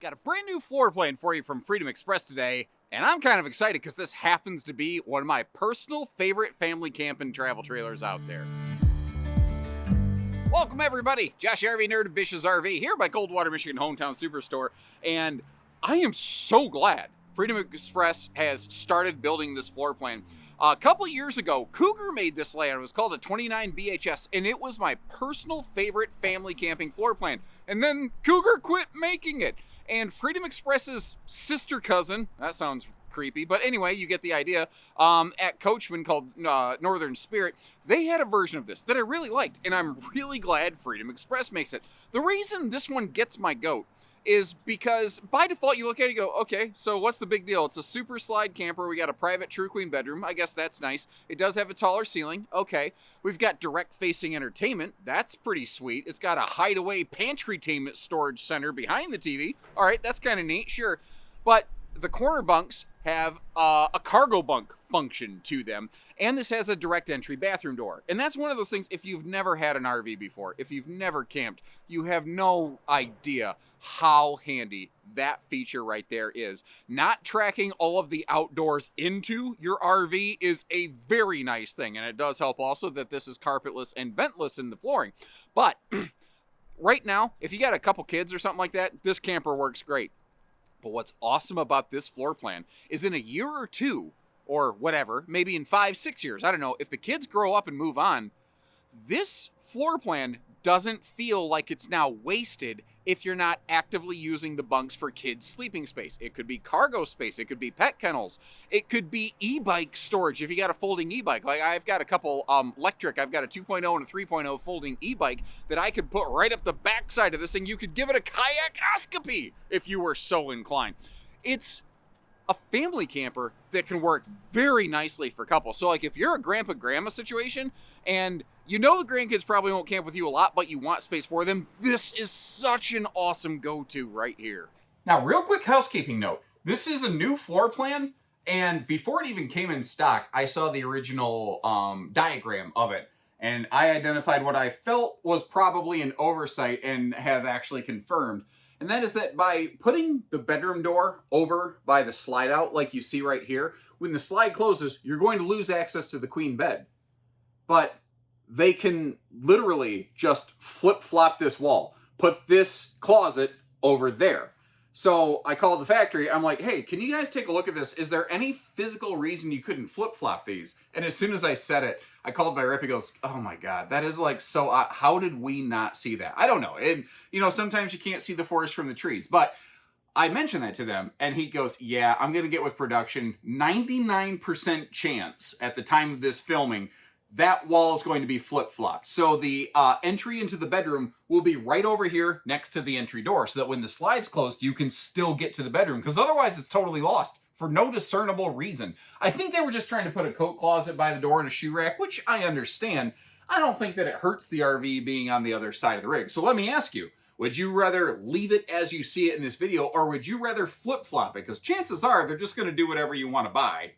Got a brand new floor plan for you from Freedom Express today, and I'm kind of excited because this happens to be one of my personal favorite family camping travel trailers out there. Welcome everybody, Josh RV Nerd of Bish's RV here at my Coldwater, Michigan hometown superstore, and I am so glad Freedom Express has started building this floor plan. A couple years ago, Cougar made this layout. It was called a 29 BHS, and it was my personal favorite family camping floor plan. And then Cougar quit making it. And Freedom Express's sister cousin, that sounds creepy, but anyway, you get the idea, at Coachmen called Northern Spirit, they had a version of this that I really liked, and I'm really glad Freedom Express makes it. The reason this one gets my goat is because by default you look at it and go, okay, so what's the big deal? It's a super slide camper. We got a private true queen bedroom. I guess that's nice. It does have a taller ceiling. Okay. We've got direct facing entertainment. That's pretty sweet. It's got a hideaway pantry-tainment storage center behind the TV. All right, that's kind of neat, sure. But the corner bunks have a cargo bunk function to them, and this has a direct entry bathroom door. And that's one of those things, if you've never had an RV before, if you've never camped, you have no idea how handy that feature right there is. Not tracking all of the outdoors into your RV is a very nice thing, and it does help also that this is carpetless and ventless in the flooring. But right now, if you got a couple kids or something like that, this camper works great. But what's awesome about this floor plan is in a year or two, or whatever, maybe in 5-6 years, I don't know, if the kids grow up and move on, this floor plan doesn't feel like it's now wasted if you're not actively using the bunks for kids' sleeping space. It could be cargo space. It could be pet kennels. It could be e-bike storage if you got a folding e-bike. Like I've got a couple electric. I've got a 2.0 and a 3.0 folding e-bike that I could put right up the backside of this thing. You could give it a kayakoscopy if you were so inclined. It's a family camper that can work very nicely for couples. So like if you're a grandpa-grandma situation and you know the grandkids probably won't camp with you a lot, but you want space for them, this is such an awesome go-to right here. Now, real quick housekeeping note. This is a new floor plan, and before it even came in stock, I saw the original diagram of it, and I identified what I felt was probably an oversight and have actually confirmed. And that is that by putting the bedroom door over by the slide out, like you see right here, when the slide closes, you're going to lose access to the queen bed. But they can literally just flip-flop this wall, put this closet over there. So I called the factory. I'm like, hey, can you guys take a look at this? Is there any physical reason you couldn't flip-flop these? And as soon as I said it, I called my rep. He goes, oh my God, that is like so how did we not see that? I don't know. And, you know, sometimes you can't see the forest from the trees. But I mentioned that to them, and he goes, yeah, I'm going to get with production. 99% chance at the time of this filming that wall is going to be flip-flopped. So the entry into the bedroom will be right over here next to the entry door so that when the slide's closed, you can still get to the bedroom, because otherwise it's totally lost for no discernible reason. I think they were just trying to put a coat closet by the door and a shoe rack, which I understand. I don't think that it hurts the RV being on the other side of the rig. So let me ask you, would you rather leave it as you see it in this video, or would you rather flip-flop it? Because chances are they're just going to do whatever you want to buy.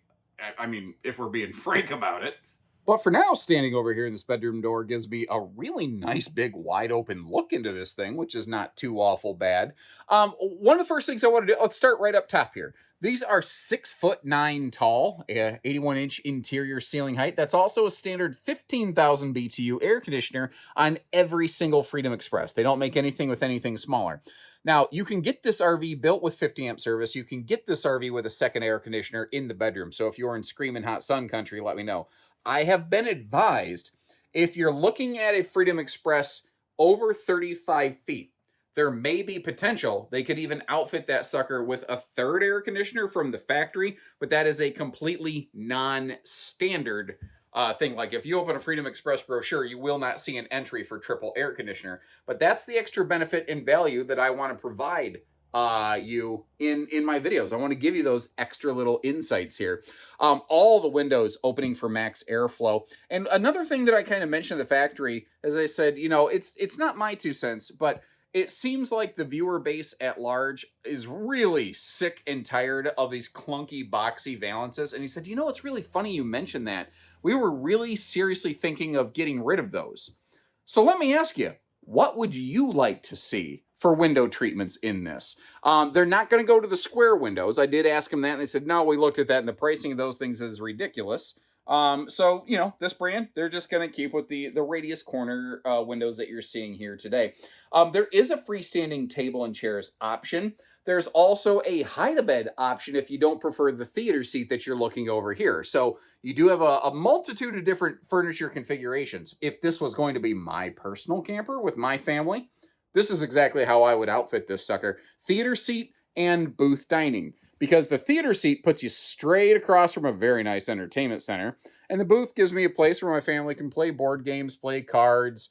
I mean, if we're being frank about it. But for now, standing over here in this bedroom door gives me a really nice, big, wide open look into this thing, which is not too awful bad. One of the first things I want to do, let's start right up top here. These are 6'9" tall, 81-inch interior ceiling height. That's also a standard 15,000 BTU air conditioner on every single Freedom Express. They don't make anything with anything smaller. Now, you can get this RV built with 50 amp service. You can get this RV with a second air conditioner in the bedroom. So if you're in screaming hot sun country, let me know. I have been advised, if you're looking at a Freedom Express over 35 feet, there may be potential. They could even outfit that sucker with a third air conditioner from the factory, but that is a completely non-standard thing. Like if you open a Freedom Express brochure, you will not see an entry for triple air conditioner. But that's the extra benefit and value that I want to provide you in my videos. I want to give you those extra little insights here. All the windows opening for max airflow. And another thing that I kind of mentioned at the factory, as I said, you know, it's not my 2 cents, but it seems like the viewer base at large is really sick and tired of these clunky, boxy valances. And he said, you know, it's really funny you mentioned that. We were really seriously thinking of getting rid of those. So let me ask you, what would you like to see for window treatments in this. They're not going to go to the square windows. I did ask them that, and they said, no, we looked at that, and the pricing of those things is ridiculous. So, this brand, they're just going to keep with the radius corner windows that you're seeing here today. There is a freestanding table and chairs option. There's also a hide-a-bed option if you don't prefer the theater seat that you're looking over here. So you do have a multitude of different furniture configurations. If this was going to be my personal camper with my family, this is exactly how I would outfit this sucker. Theater seat and booth dining. Because the theater seat puts you straight across from a very nice entertainment center. And the booth gives me a place where my family can play board games, play cards,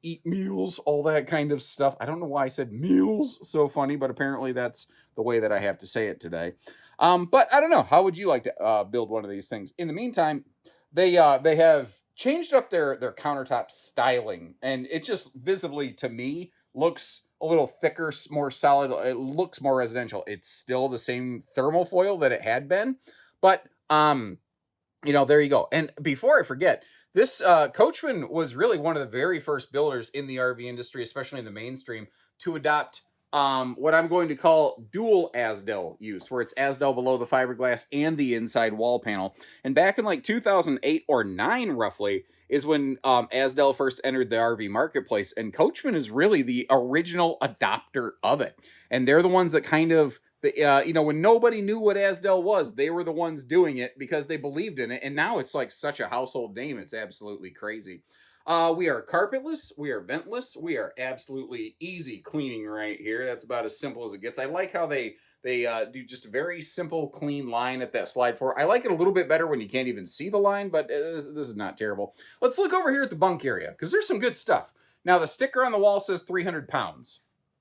eat meals, all that kind of stuff. I don't know why I said meals so funny, but apparently that's the way that I have to say it today. But I don't know. How would you like to build one of these things? In the meantime, they have changed up their countertop styling, and it just visibly, to me, looks a little thicker, more solid. It looks more residential. It's still the same thermal foil that it had been, but there you go. And before I forget, this Coachmen was really one of the very first builders in the RV industry, especially in the mainstream, to adopt what I'm going to call dual Asdel use, where it's Asdel below the fiberglass and the inside wall panel. And back in like 2008 or 9, roughly, is when Asdel first entered the RV marketplace, and Coachmen is really the original adopter of it. And they're the ones that kind of, when nobody knew what Asdel was, they were the ones doing it because they believed in it. And now it's like such a household name. It's absolutely crazy. We are carpetless. We are ventless. We are absolutely easy cleaning right here. That's about as simple as it gets. I like how they do just a very simple, clean line at that slide floor. I like it a little bit better when you can't even see the line, but this is not terrible. Let's look over here at the bunk area, because there's some good stuff. Now, the sticker on the wall says 300 pounds.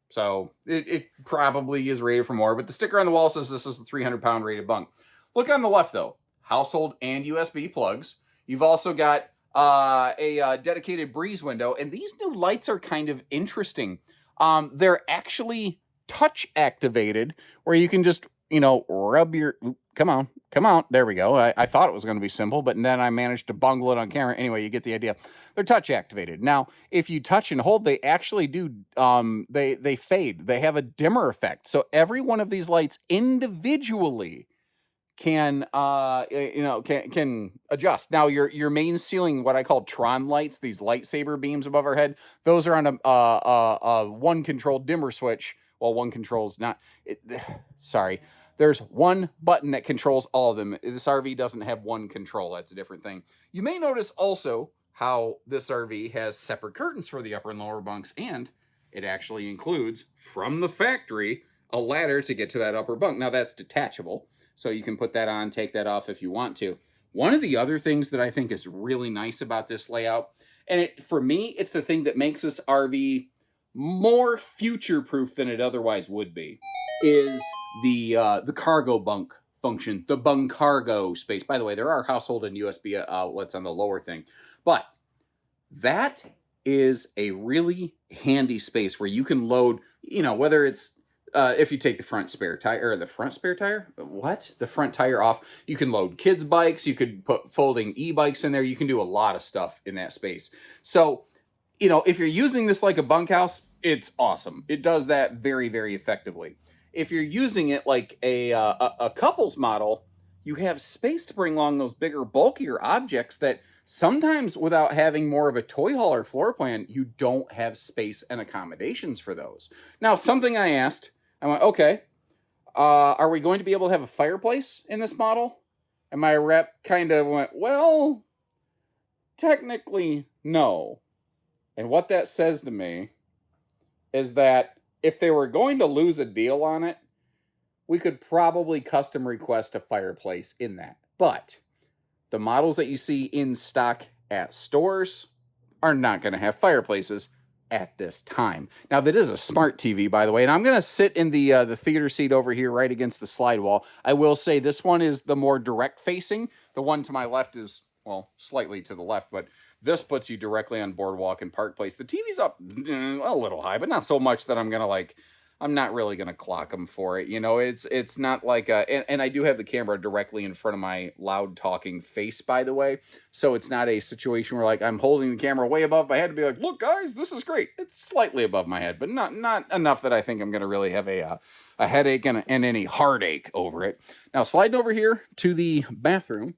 So it probably is rated for more, but the sticker on the wall says this is the 300-pound rated bunk. Look on the left, though. Household and USB plugs. You've also got a dedicated breeze window, and these new lights are kind of interesting. They're actually touch activated, where you can just, rub your, come on, there we go. I thought it was going to be simple, but then I managed to bungle it on camera. Anyway, you get the idea. They're touch activated. Now, if you touch and hold, they actually do, they fade. They have a dimmer effect. So every one of these lights individually can adjust. Now, your main ceiling, what I call Tron lights, these lightsaber beams above our head, those are on a one control dimmer switch. Well, one controls not, sorry. There's one button that controls all of them. This RV doesn't have one control. That's a different thing. You may notice also how this RV has separate curtains for the upper and lower bunks, and it actually includes, from the factory, a ladder to get to that upper bunk. Now, that's detachable, so you can put that on, take that off if you want to. One of the other things that I think is really nice about this layout, and for me, it's the thing that makes this RV more future-proof than it otherwise would be, is the cargo bunk function, the bunk cargo space. By the way, there are household and USB outlets on the lower thing, but that is a really handy space where you can load, whether it's if you take the front spare tire, or the front spare tire, the front tire off, you can load kids' bikes, you could put folding e-bikes in there, you can do a lot of stuff in that space. So, if you're using this like a bunkhouse, it's awesome. It does that very, very effectively. If you're using it like a couples model, you have space to bring along those bigger, bulkier objects that sometimes, without having more of a toy hauler floor plan, you don't have space and accommodations for those. Now, something I asked, I went, okay, are we going to be able to have a fireplace in this model? And my rep kind of went, well, technically, no. And what that says to me is that if they were going to lose a deal on it, we could probably custom request a fireplace in that. But the models that you see in stock at stores are not going to have fireplaces at this time. Now, that is a smart TV, by the way, and I'm going to sit in the theater seat over here right against the slide wall. I will say this one is the more direct facing. The one to my left is, well, slightly to the left, but this puts you directly on Boardwalk and Park Place. The TV's up a little high, but not so much that I'm going to I'm not really going to clock them for it. You know, it's not like and I do have the camera directly in front of my loud talking face, by the way. So it's not a situation where like I'm holding the camera way above my head to be like, look guys, this is great. It's slightly above my head, but not enough that I think I'm going to really have a headache and any heartache over it. Now sliding over here to the bathroom.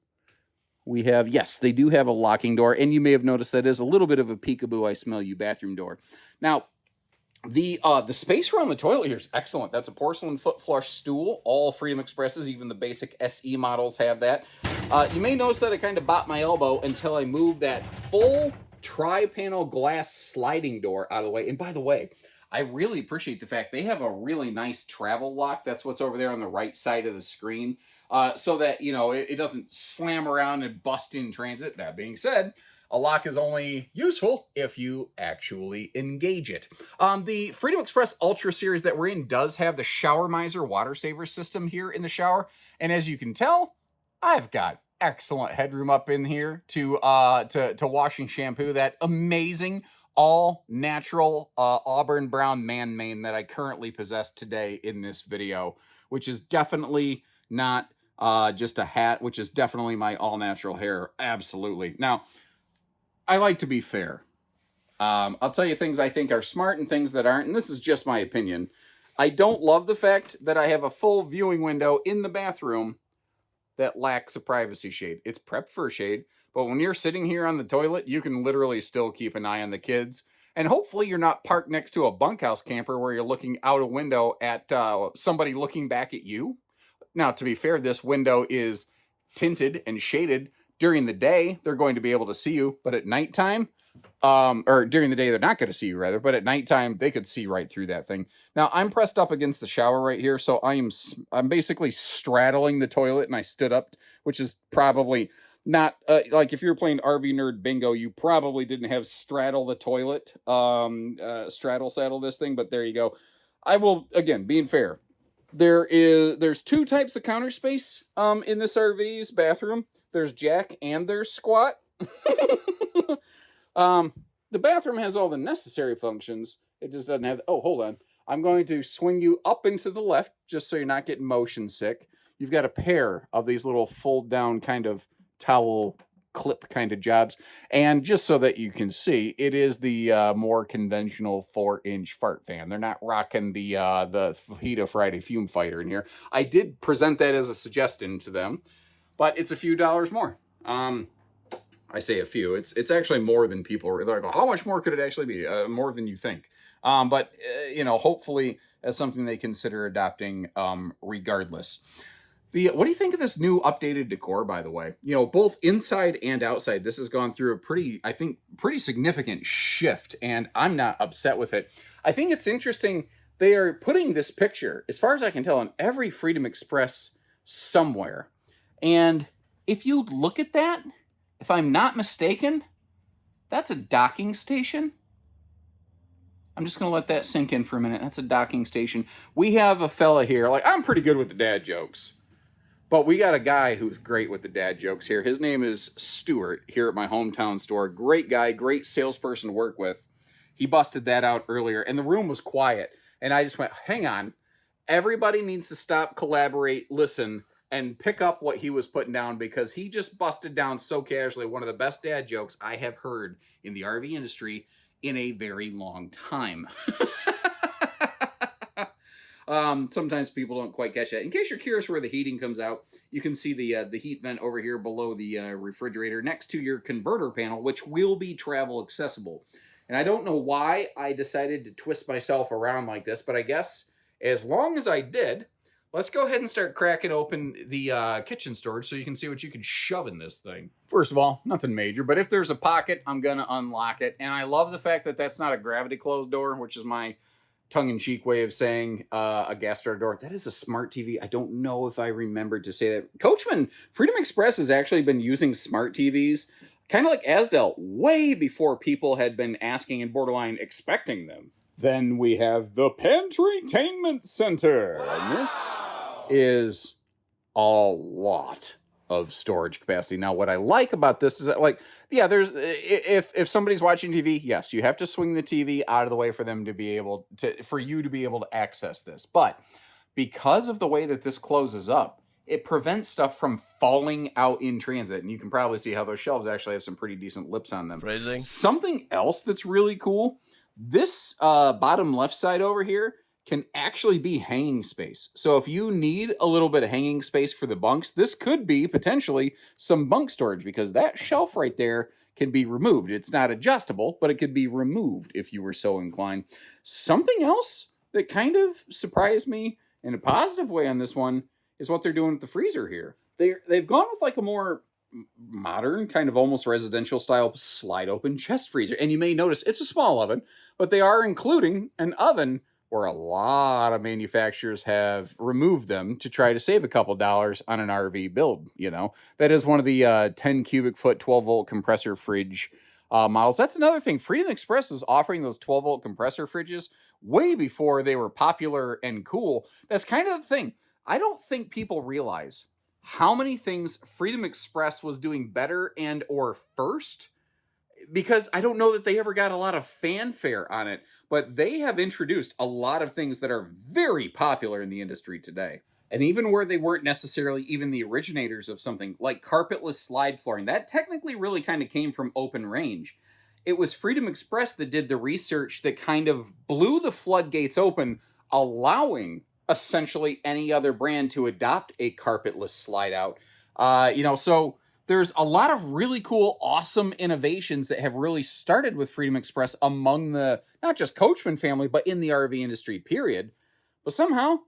We have, yes, they do have a locking door, and you may have noticed that is a little bit of a peekaboo, I smell you bathroom door. Now, the space around the toilet here is excellent. That's a porcelain foot flush stool. All Freedom Expresses, even the basic SE models have that. You may notice that I kind of bought my elbow until I moved that full tri-panel glass sliding door out of the way. And by the way, I really appreciate the fact they have a really nice travel lock. That's what's over there on the right side of the screen. So that, you know, it doesn't slam around and bust in transit. That being said, a lock is only useful if you actually engage it. The Freedom Express Ultra series that we're in does have the Shower Miser water saver system here in the shower. And as you can tell, I've got excellent headroom up in here to wash and shampoo that amazing all natural auburn brown man mane that I currently possess today in this video, which is definitely not just a hat, which is definitely my all natural hair. Absolutely. Now, I like to be fair. I'll tell you things I think are smart and things that aren't, and this is just my opinion. I don't love the fact that I have a full viewing window in the bathroom that lacks a privacy shade. It's prepped for a shade, but when you're sitting here on the toilet, you can literally still keep an eye on the kids. And hopefully you're not parked next to a bunkhouse camper where you're looking out a window at somebody looking back at you. Now, to be fair, this window is tinted and shaded. During the day, they're going to be able to see you, but at nighttime, or during the day, they're not going to see you, rather, but at nighttime, they could see right through that thing. Now, I'm pressed up against the shower right here, so I'm basically straddling the toilet, and I stood up, which is probably not, like if you were playing RV Nerd Bingo, you probably didn't have straddle the toilet, straddle saddle this thing, but there you go. I will, again, being fair, there's two types of counter space in this RV's bathroom. There's jack and there's squat. The bathroom has all the necessary functions. It just doesn't have, oh, hold on. I'm going to swing you up and to the left just so you're not getting motion sick. You've got a pair of these little fold down kind of towel clip kind of jobs. And just so that you can see, it is the more conventional 4-inch fart fan. They're not rocking the Fajita Friday fume fighter in here. I did present that as a suggestion to them, but it's a few dollars more. I say a few. It's actually more than people are like, how much more could it actually be? More than you think. But you know, hopefully as something they consider adopting regardless. What do you think of this new updated decor, by the way? You know, both inside and outside, this has gone through a pretty significant shift, and I'm not upset with it. I think it's interesting. They are putting this picture, as far as I can tell, on every Freedom Express somewhere. And if you look at that, if I'm not mistaken, that's a docking station. I'm just going to let that sink in for a minute. That's a docking station. We have a fella here. Like, I'm pretty good with the dad jokes. But we got a guy who's great with the dad jokes here. His name is Stuart here at my hometown store. Great guy, great salesperson to work with. He busted that out earlier, and the room was quiet. And I just went, hang on. Everybody needs to stop, collaborate, listen, and pick up what he was putting down, because he just busted down so casually one of the best dad jokes I have heard in the RV industry in a very long time. Sometimes people don't quite catch that. In case you're curious where the heating comes out, you can see the heat vent over here below the refrigerator next to your converter panel, which will be travel accessible. And I don't know why I decided to twist myself around like this, but I guess as long as I did, let's go ahead and start cracking open the kitchen storage so you can see what you can shove in this thing. First of all, nothing major, but if there's a pocket, I'm going to unlock it. And I love the fact that that's not a gravity closed door, which is my tongue-in-cheek way of saying a gas starter door. That is a smart TV. I don't know if I remembered to say that. Coachmen, Freedom Express has actually been using smart TVs, kind of like Asdel, way before people had been asking and borderline expecting them. Then we have the Pantrytainment Center. And this is a lot of storage capacity. Now, what I like about this is that, like, yeah, there's if somebody's watching TV, yes, you have to swing the TV out of the way for them to be able to, for you to be able to access this. But because of the way that this closes up, it prevents stuff from falling out in transit. And you can probably see how those shelves actually have some pretty decent lips on them. Phrasing. Something else that's really cool, this bottom left side over here can actually be hanging space. So if you need a little bit of hanging space for the bunks, this could be potentially some bunk storage, because that shelf right there can be removed. It's not adjustable, but it could be removed if you were so inclined. Something else that kind of surprised me in a positive way on this one is what they're doing with the freezer here. They've gone with like a more modern, kind of almost residential style slide open chest freezer. And you may notice it's a small oven, but they are including an oven where a lot of manufacturers have removed them to try to save a couple dollars on an RV build. You know, that is one of the 10 cubic foot, 12 volt compressor fridge models. That's another thing. Freedom Express was offering those 12 volt compressor fridges way before they were popular and cool. That's kind of the thing. I don't think people realize how many things Freedom Express was doing better and or first, because I don't know that they ever got a lot of fanfare on it, but they have introduced a lot of things that are very popular in the industry today. And even where they weren't necessarily even the originators of something like carpetless slide flooring, that technically really kind of came from Open Range. It was Freedom Express that did the research that kind of blew the floodgates open, allowing essentially any other brand to adopt a carpetless slide out. So there's a lot of really cool, awesome innovations that have really started with Freedom Express among the, not just Coachmen family, but in the RV industry, period. But somehow,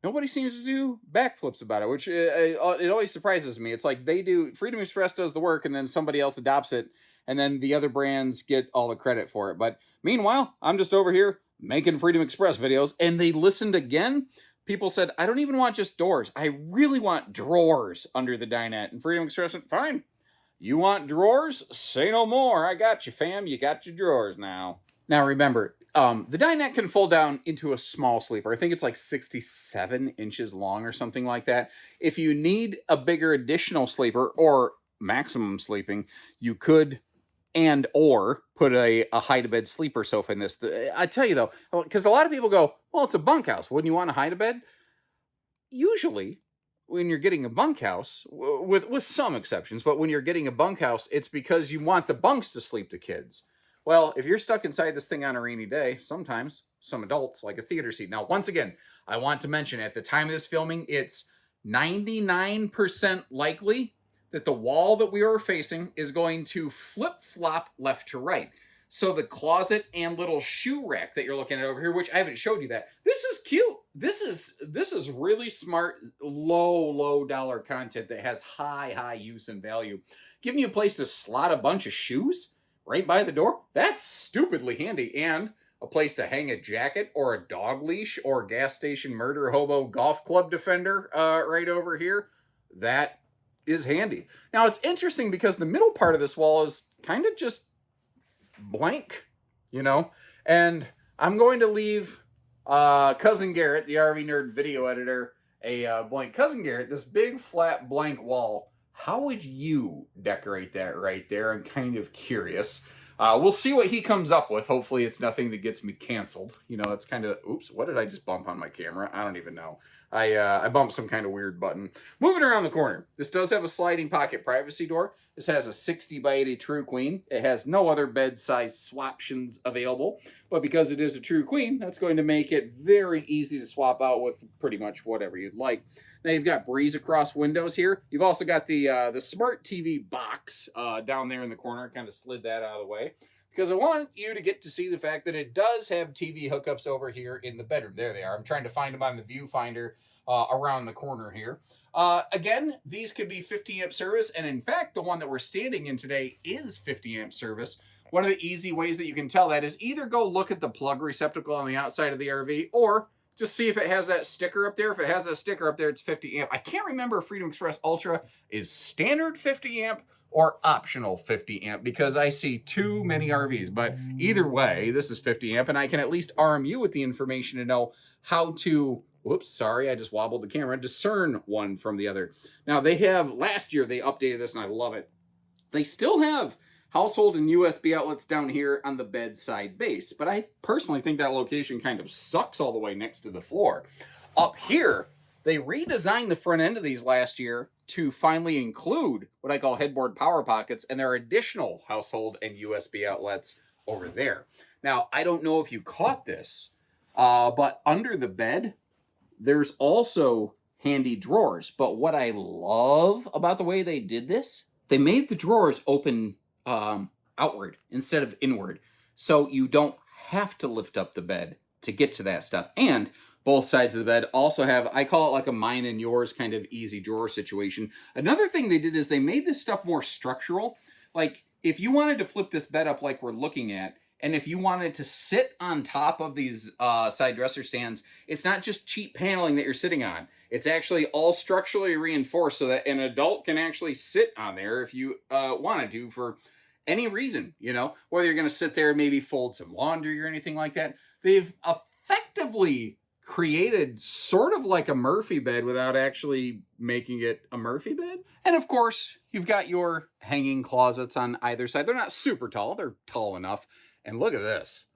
nobody seems to do backflips about it, which it always surprises me. It's like Freedom Express does the work, and then somebody else adopts it, and then the other brands get all the credit for it. But meanwhile, I'm just over here making Freedom Express videos, and they listened again. People said, I don't even want just doors. I really want drawers under the dinette. And Freedom Express said, fine. You want drawers? Say no more. I got you, fam. You got your drawers now. Now remember, the dinette can fold down into a small sleeper. I think it's like 67 inches long or something like that. If you need a bigger additional sleeper or maximum sleeping, you could and or put a hide-a-bed sleeper sofa in this. I tell you though, because a lot of people go, well, it's a bunkhouse. Wouldn't you want a hide-a-bed? Usually, when you're getting a bunkhouse, with some exceptions, but when you're getting a bunkhouse, it's because you want the bunks to sleep the kids. Well, if you're stuck inside this thing on a rainy day, sometimes some adults like a theater seat. Now, once again, I want to mention at the time of this filming, it's 99% likely that the wall that we are facing is going to flip-flop left to right. So the closet and little shoe rack that you're looking at over here, which I haven't showed you that. This is cute. This is really smart, low dollar content that has high use and value. Giving you a place to slot a bunch of shoes right by the door. That's stupidly handy. And a place to hang a jacket or a dog leash or gas station murder hobo golf club defender right over here. That is handy. Now it's interesting because the middle part of this wall is kind of just blank, and I'm going to leave Cousin Garrett, the RV Nerd video editor, a blank. Cousin Garrett, this big flat blank wall, how would you decorate that right there? I'm kind of curious. We'll see what he comes up with. Hopefully it's nothing that gets me canceled. It's kind of, oops, what did I just bump on my camera? I don't even know. I bumped some kind of weird button. Moving around the corner. This does have a sliding pocket privacy door. This has a 60 by 80 True Queen. It has no other bed size swaptions available, but because it is a True Queen, that's going to make it very easy to swap out with pretty much whatever you'd like. Now you've got breeze across windows here. You've also got the smart TV box down there in the corner. I kind of slid that out of the way because I want you to get to see the fact that it does have TV hookups over here in the bedroom. There they are. I'm trying to find them on the viewfinder around the corner here. Again, these could be 50 amp service, and in fact, the one that we're standing in today is 50 amp service. One of the easy ways that you can tell that is either go look at the plug receptacle on the outside of the RV, or just see if it has that sticker up there. If it has that sticker up there, it's 50 amp. I can't remember if Freedom Express Ultra is standard 50 amp or optional 50 amp because I see too many RVs. But either way, this is 50 amp, and I can at least arm you with the information to know how to whoops, sorry, I just wobbled the camera, discern one from the other. Now they have, last year they updated this and I love it. They still have household and USB outlets down here on the bedside base, but I personally think that location kind of sucks all the way next to the floor. Up here, they redesigned the front end of these last year to finally include what I call headboard power pockets, and there are additional household and USB outlets over there. Now, I don't know if you caught this, but under the bed, there's also handy drawers. But what I love about the way they did this, they made the drawers open outward instead of inward. So you don't have to lift up the bed to get to that stuff. And both sides of the bed also have, I call it like a mine and yours kind of easy drawer situation. Another thing they did is they made this stuff more structural. Like if you wanted to flip this bed up like we're looking at, and if you wanted to sit on top of these side dresser stands, it's not just cheap paneling that you're sitting on. It's actually all structurally reinforced so that an adult can actually sit on there if you wanted to for any reason, you know, whether you're going to sit there and maybe fold some laundry or anything like that. They've effectively created sort of like a Murphy bed without actually making it a Murphy bed. And of course, you've got your hanging closets on either side. They're not super tall. They're tall enough. And look at this.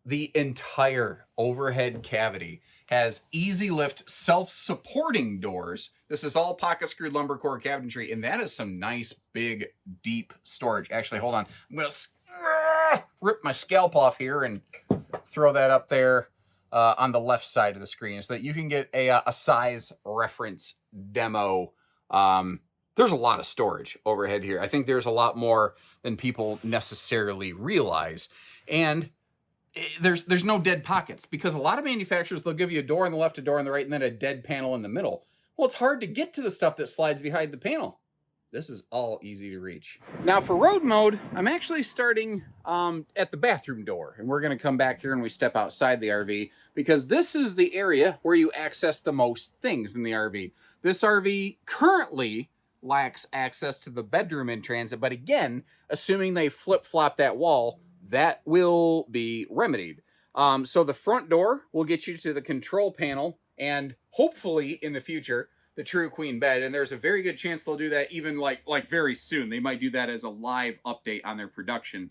The entire overhead cavity has easy lift self-supporting doors. This is all pocket screwed lumber core cabinetry, and that is some nice big deep storage. Actually, hold on. I'm going to rip my scalp off here and throw that up there on the left side of the screen so that you can get a size reference demo. There's a lot of storage overhead here. I think there's a lot more than people necessarily realize. And there's no dead pockets because a lot of manufacturers, they'll give you a door on the left, a door on the right, and then a dead panel in the middle. Well, it's hard to get to the stuff that slides behind the panel. This is all easy to reach. Now for road mode, I'm actually starting at the bathroom door, and we're gonna come back here and we step outside the RV because this is the area where you access the most things in the RV. This RV currently lacks access to the bedroom in transit, but again, assuming they flip-flop that wall, that will be remedied. So the front door will get you to the control panel and hopefully in the future, the true queen bed. And there's a very good chance they'll do that even like very soon. They might do that as a live update on their production.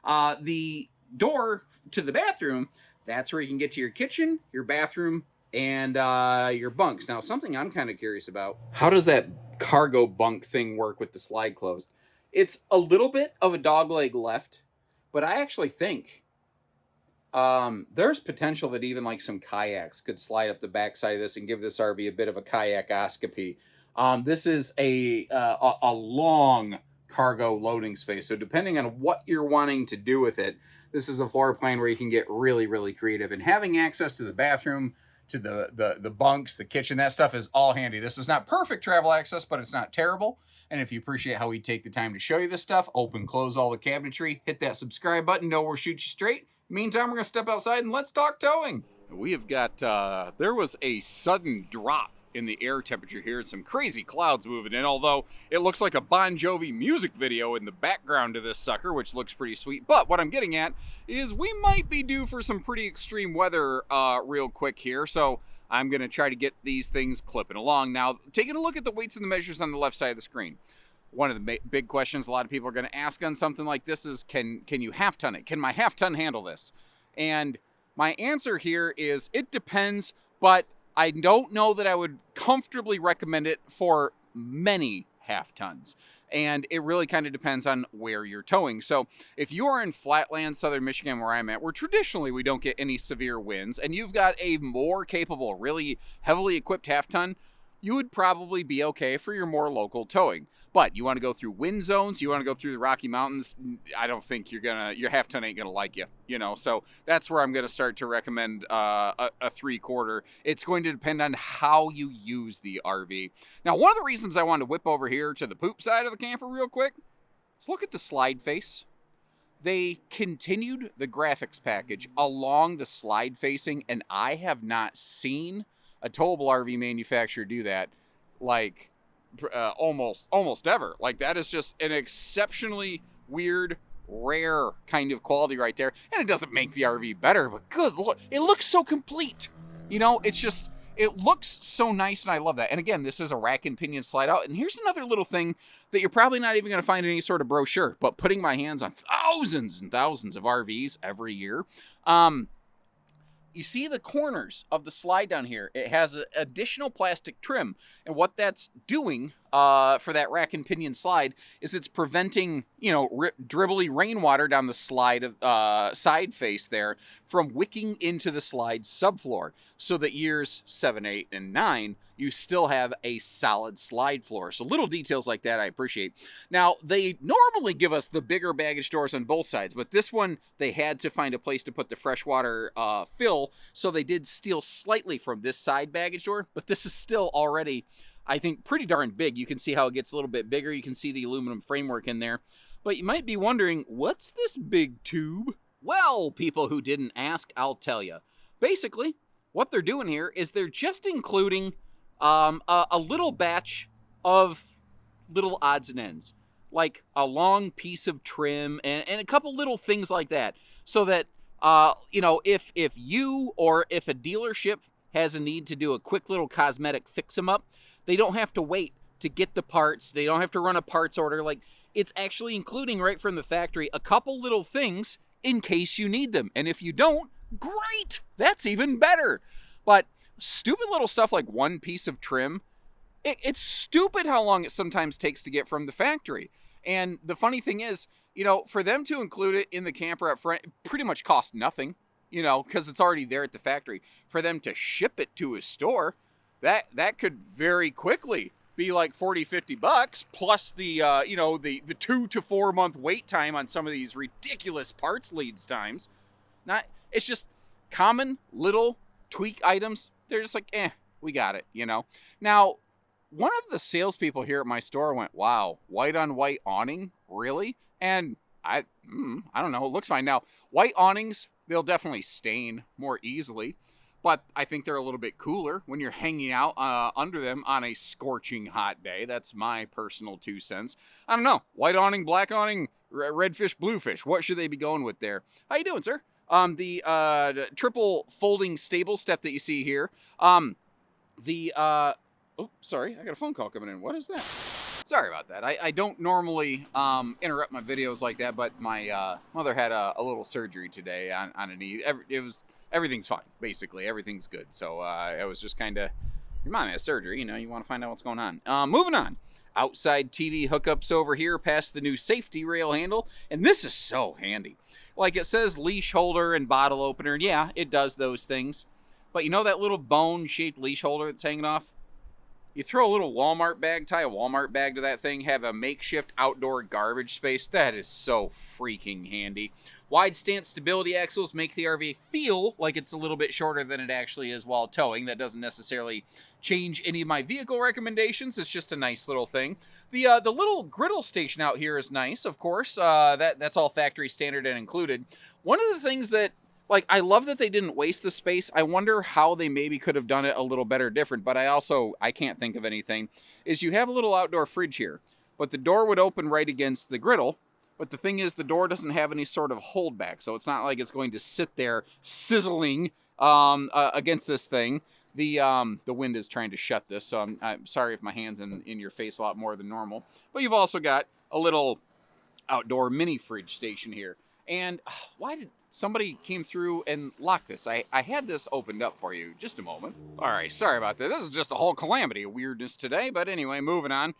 The door to the bathroom, that's where you can get to your kitchen, your bathroom, and your bunks. Now, something I'm kind of curious about, how does that cargo bunk thing work with the slide closed? It's a little bit of a dog leg left, but I actually think there's potential that even like some kayaks could slide up the backside of this and give this RV a bit of a kayakoscopy. This is a long cargo loading space. So depending on what you're wanting to do with it, this is a floor plan where you can get really, really creative. And having access to the bathroom, to the bunks, the kitchen, that stuff is all handy. This is not perfect travel access, but it's not terrible. And if you appreciate how we take the time to show you this stuff, open, close all the cabinetry, hit that subscribe button, know we'll shoot you straight. Meantime, we're going to step outside and let's talk towing. We have got, there was a sudden drop in the air temperature here and some crazy clouds moving in, although it looks like a Bon Jovi music video in the background of this sucker, which looks pretty sweet. But what I'm getting at is we might be due for some pretty extreme weather real quick here, so I'm going to try to get these things clipping along. Now, taking a look at the weights and the measures on the left side of the screen, one of the big questions a lot of people are going to ask on something like this is, can you half ton it? Can my half ton handle this? And my answer here is it depends, but I don't know that I would comfortably recommend it for many half tons. And it really kind of depends on where you're towing. So if you are in flatland, southern Michigan, where I'm at, where traditionally we don't get any severe winds, and you've got a more capable, really heavily equipped half ton, you would probably be okay for your more local towing. But you want to go through wind zones, you want to go through the Rocky Mountains, I don't think your half ton ain't gonna like you, you know. So that's where I'm gonna start to recommend a 3/4. It's going to depend on how you use the RV. Now, one of the reasons I wanted to whip over here to the poop side of the camper real quick is look at the slide face. They continued the graphics package along the slide facing, and I have not seen a towable RV manufacturer do that like almost ever. Like, that is just an exceptionally weird, rare kind of quality right there. And it doesn't make the RV better, but good Lord, it looks so complete. You know, it's just, It looks so nice, and I love that. And again, this is a rack and pinion slide out. And here's another little thing that you're probably not even going to find in any sort of brochure, but putting my hands on thousands and thousands of RVs every year. You see the corners of the slide down here. It has an additional plastic trim. And what that's doing for that rack and pinion slide is it's preventing, dribbly rainwater down the slide side face there from wicking into the slide subfloor. So that years 7, 8, and 9, you still have a solid slide floor. So little details like that I appreciate. Now, they normally give us the bigger baggage doors on both sides, but this one, they had to find a place to put the freshwater fill, so they did steal slightly from this side baggage door, but this is still already, I think, pretty darn big. You can see how it gets a little bit bigger. You can see the aluminum framework in there. But you might be wondering, what's this big tube? Well, people who didn't ask, I'll tell you. Basically, what they're doing here is they're just including a little batch of little odds and ends, like a long piece of trim and a couple little things like that, so that if you or if a dealership has a need to do a quick little cosmetic fix 'em up, they don't have to wait to get the parts. They don't have to run a parts order. Like, it's actually including right from the factory a couple little things in case you need them. And if you don't, great, that's even better. But stupid little stuff like one piece of trim, it's stupid how long it sometimes takes to get from the factory. And the funny thing is, for them to include it in the camper up front, it pretty much costs nothing, because it's already there at the factory. For them to ship it to a store, that could very quickly be like $40-50 plus the the 2 to 4 month wait time on some of these ridiculous parts lead times. It's just common little tweak items. They're just like, we got it, Now, one of the salespeople here at my store went, wow, white on white awning? Really? And I don't know, it looks fine. Now, white awnings, they'll definitely stain more easily, but I think they're a little bit cooler when you're hanging out under them on a scorching hot day. That's my personal 2 cents. I don't know, white awning, black awning, red fish, blue fish. What should they be going with there? How you doing, sir? The triple folding stable step that you see here. Oh, sorry, I got a phone call coming in. What is that? Sorry about that. I don't normally interrupt my videos like that, but my mother had a little surgery today on a knee. Everything's fine, basically. Everything's good. So I was just kind of, your mom has surgery, you want to find out what's going on. Moving on. Outside TV hookups over here past the new safety rail handle, and this is so handy. Like, it says leash holder and bottle opener, and yeah, it does those things. But that little bone-shaped leash holder that's hanging off? You throw a little Walmart bag, tie a Walmart bag to that thing, have a makeshift outdoor garbage space. That is so freaking handy. Wide stance stability axles make the RV feel like it's a little bit shorter than it actually is while towing. That doesn't necessarily change any of my vehicle recommendations. It's just a nice little thing. The little griddle station out here is nice, of course. That's all factory standard and included. One of the things that, I love that they didn't waste the space. I wonder how they maybe could have done it a little better different, but I can't think of anything, is you have a little outdoor fridge here, but the door would open right against the griddle. But the thing is, the door doesn't have any sort of holdback, so it's not like it's going to sit there sizzling against this thing. The wind is trying to shut this, so I'm sorry if my hand's in your face a lot more than normal. But you've also got a little outdoor mini fridge station here. And why did somebody came through and locked this? I had this opened up for you. Just a moment. All right, sorry about that. This is just a whole calamity of weirdness today. But anyway, moving on.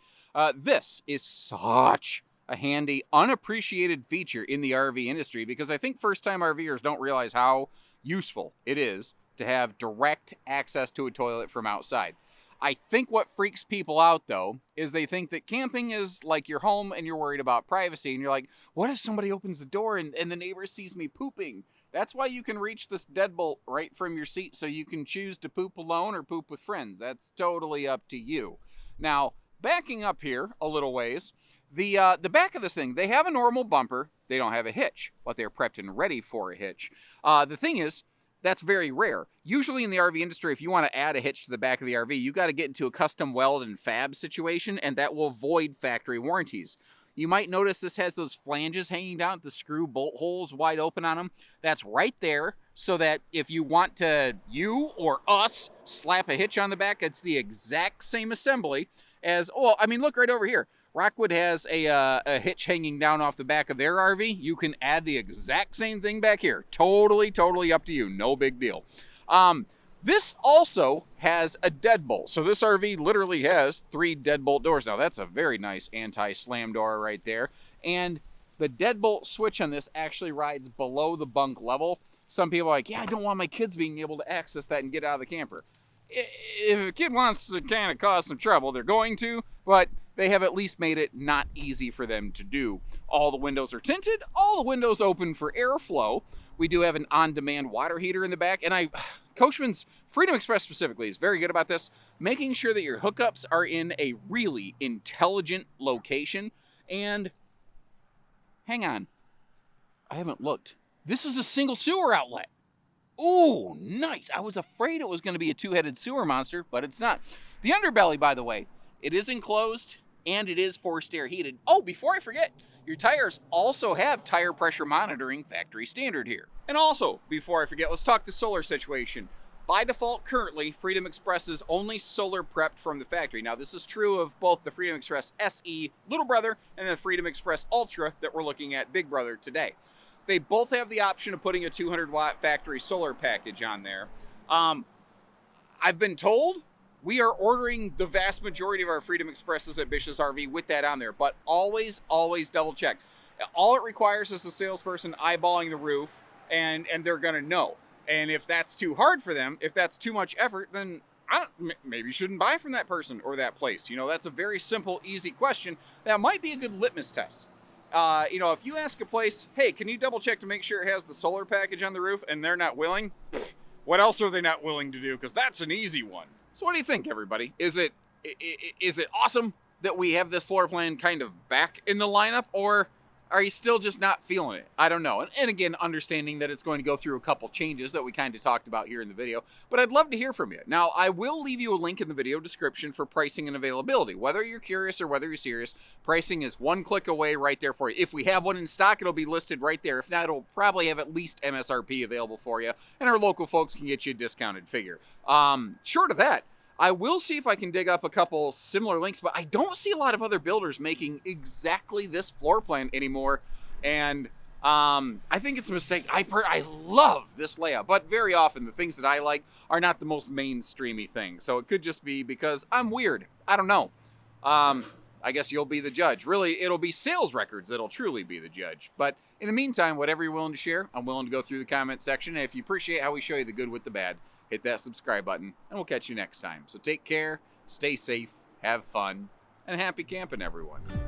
This is such a handy, unappreciated feature in the RV industry, because I think first-time RVers don't realize how useful it is to have direct access to a toilet from outside. I think what freaks people out, though, is they think that camping is like your home and you're worried about privacy, and you're like, what if somebody opens the door and the neighbor sees me pooping? That's why you can reach this deadbolt right from your seat, so you can choose to poop alone or poop with friends. That's totally up to you. Now, backing up here a little ways, the back of this thing, they have a normal bumper. They don't have a hitch, but they're prepped and ready for a hitch. The thing is, that's very rare. Usually in the RV industry, if you want to add a hitch to the back of the RV, you got to get into a custom weld and fab situation, and that will void factory warranties. You might notice this has those flanges hanging down, the screw bolt holes wide open on them. That's right there so that if you want to, you or us, slap a hitch on the back, it's the exact same assembly as, well, I mean, look right over here. Rockwood has a hitch hanging down off the back of their RV. You can add the exact same thing back here. Totally up to you. No big deal. This also has a deadbolt. So this RV literally has 3 deadbolt doors. Now that's a very nice anti-slam door right there. And the deadbolt switch on this actually rides below the bunk level. Some people are like, yeah, I don't want my kids being able to access that and get out of the camper. If a kid wants to kind of cause some trouble, they're going to, but they have at least made it not easy for them to do. All the windows are tinted, all the windows open for airflow. We do have an on-demand water heater in the back, and Coachmen's Freedom Express specifically is very good about this, making sure that your hookups are in a really intelligent location. And hang on, I haven't looked. This is a single sewer outlet. Ooh, nice. I was afraid it was going to be a 2-headed sewer monster, but it's not. The underbelly, by the way, it is enclosed and it is forced air heated. Oh, before I forget, your tires also have tire pressure monitoring, factory standard here. And also, before I forget, let's talk the solar situation. By default, currently, Freedom Express is only solar prepped from the factory. Now, this is true of both the Freedom Express SE Little Brother and the Freedom Express Ultra that we're looking at Big Brother today. They both have the option of putting a 200-watt factory solar package on there. I've been told we are ordering the vast majority of our Freedom Expresses at Bish's RV with that on there, but always double check. All it requires is a salesperson eyeballing the roof, and they're gonna know. And if that's too hard for them, if that's too much effort, then maybe you shouldn't buy from that person or that place. You know, that's a very simple, easy question. That might be a good litmus test. You know, if you ask a place, hey, can you double check to make sure it has the solar package on the roof, and they're not willing, what else are they not willing to do? Because that's an easy one. So what do you think, everybody? Is it awesome that we have this floor plan kind of back in the lineup, or are you still just not feeling it? I don't know. And again, understanding that it's going to go through a couple changes that we kind of talked about here in the video, but I'd love to hear from you. Now, I will leave you a link in the video description for pricing and availability. Whether you're curious or whether you're serious, pricing is one click away right there for you. If we have one in stock, it'll be listed right there. If not, it'll probably have at least MSRP available for you, and our local folks can get you a discounted figure. Short of that, I will see if I can dig up a couple similar links, but I don't see a lot of other builders making exactly this floor plan anymore, and I think it's a mistake. I love this layout, but very often the things that I like are not the most mainstreamy things, so it could just be because I'm weird. I don't know. I guess you'll be the judge. Really, it'll be sales records that'll truly be the judge, but in the meantime, whatever you're willing to share, I'm willing to go through the comment section, and if you appreciate how we show you the good with the bad, hit that subscribe button, and we'll catch you next time. So take care, stay safe, have fun, and happy camping, everyone.